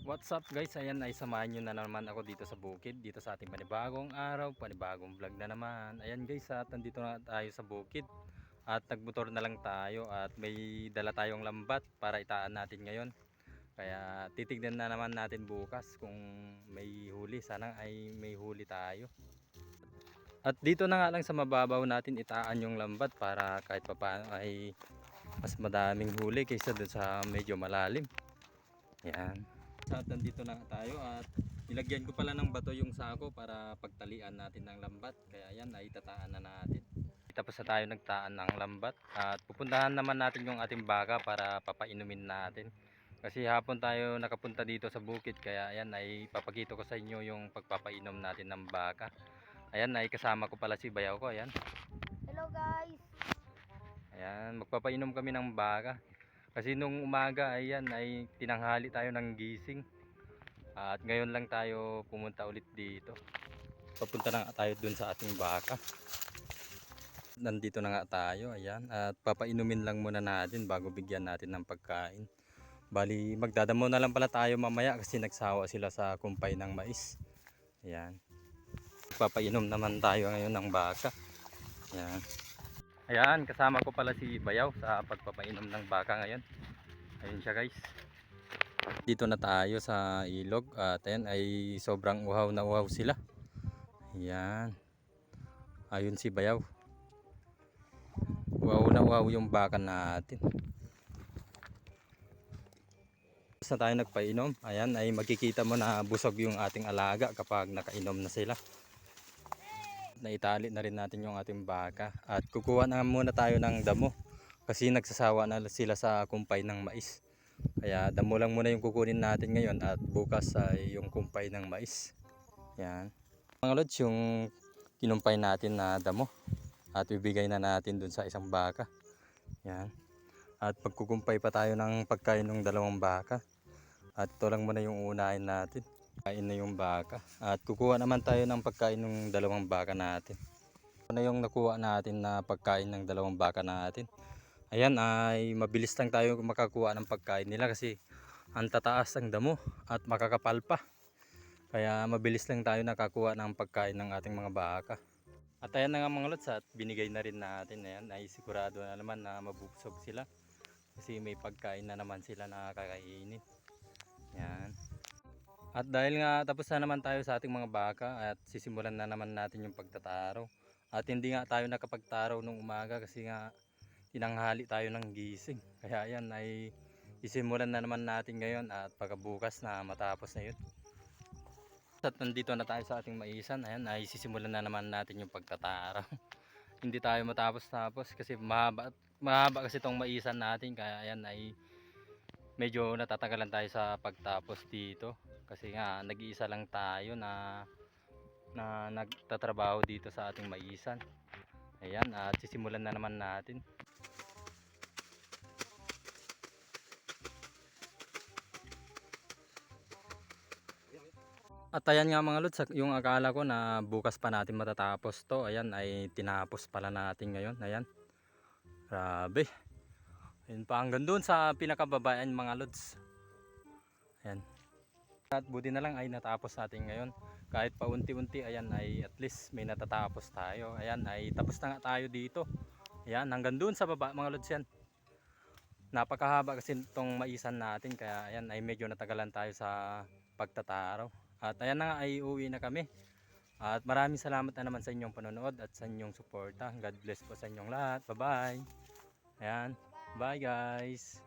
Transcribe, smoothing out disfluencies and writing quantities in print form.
What's up guys, ayan ay samahan nyo na naman ako dito sa bukid, dito sa ating panibagong araw, panibagong vlog na naman. Ayan guys, at nandito na tayo sa bukid at nagmotor na lang tayo at may dala tayong lambat para itaan natin ngayon. Kaya titignan na naman natin bukas kung may huli, sana ay may huli tayo. At dito na nga lang sa mababaw natin itaan yung lambat para kahit papaano ay mas madaming huli kaysa dun sa medyo malalim. Yan. At nandito na tayo at nilagyan ko pala ng bato yung sako para pagtalian natin ng lambat. Kaya yan ay tataan na natin. Tapos na tayo nagtaan ng lambat at pupuntahan naman natin yung ating baka para papainumin natin. Kasi hapon tayo nakapunta dito sa bukid kaya ayan ay papakita ko sa inyo yung pagpapainom natin ng baka. Ayan ay kasama ko pala si bayaw ko. Ayan. Hello guys. Ayan, magpapainom kami ng baka. Kasi nung umaga ayan ay tinanghali tayo ng gising. At ngayon lang tayo pumunta ulit dito. Papunta na nga tayo dun sa ating baka. Nandito na nga tayo, ayan. At papainumin lang muna natin bago bigyan natin ng pagkain. Bali, magdadamo na lang pala tayo mamaya kasi nagsawa sila sa kumpay ng mais. Ayan. Papainom naman tayo ngayon ng baka. Ayan. Ayan, kasama ko pala si Bayaw sa pagpapainom ng baka ngayon. Ayun siya guys. Dito na tayo sa ilog at ayan ay sobrang uhaw na uhaw sila. Ayan. Ayun si Bayaw. Uhaw na uhaw yung baka natin. Tapos na tayo nagpainom. Ayan ay makikita mo na busog yung ating alaga kapag nakainom na sila. Naitali na rin natin yung ating baka. At kukuha na muna tayo ng damo. Kasi nagsasawa na sila sa kumpay ng mais. Kaya damo lang muna yung kukunin natin ngayon at bukas ay yung kumpay ng mais. Yan. Mga lods, yung kinumpay natin na damo at bibigay na natin dun sa isang baka. Yan. At pagkukumpay pa tayo ng pagkain ng dalawang baka. At ito lang muna yung unahin natin. Kain na yung baka. At kukuha naman tayo ng pagkain ng dalawang baka natin. Ito na yung nakuha natin na pagkain ng dalawang baka natin. Ayan ay mabilis lang tayo makakuha ng pagkain nila kasi ang tataas ang damo at makakapal pa. Kaya mabilis lang tayo nakakuha ng pagkain ng ating mga baka. At ayan na nga mga lods at binigay na rin natin. Ayan ay sigurado na naman na mabubusog sila. Kasi may pagkain na naman sila na kakainin. Ayan. At dahil nga tapos na naman tayo sa ating mga baka at sisimulan na naman natin yung pagtataraw. At hindi nga tayo nakapagtaraw nung umaga kasi nga tinanghali tayo ng gising. Kaya ayan ay isimulan na naman natin ngayon at pagkabukas na matapos na yun. At nandito na tayo sa ating maisan. Ayan ay sisimulan na naman natin yung pagtataraw. Hindi tayo matapos-tapos kasi mahaba kasi itong maisan natin. Kaya ayan ay medyo natatagalan tayo sa pagtapos dito. Kasi nga nag-iisa lang tayo na nagtatrabaho dito sa ating maisan. Ayan at sisimulan na naman natin. At ayan nga mga lods, yung akala ko na bukas pa natin matatapos to, ayan ay tinapos pala natin ngayon. Ayan, grabe. Ayun pa hanggang doon sa pinakababayan mga lods. Ayan. At buti na lang ay natapos natin ngayon. Kahit pa unti-unti, ayan ay at least may natatapos tayo. Ayan ay tapos na nga tayo dito. Ayan, hanggang doon sa baba mga lods yan. Napakahaba kasi itong maisan natin kaya ayan ay medyo natagalan tayo sa pagtataraw. At ayan na nga ay uwi na kami. At maraming salamat na naman sa inyong panonood at sa inyong suporta. God bless po sa inyong lahat. Bye bye. Ayan. Bye guys.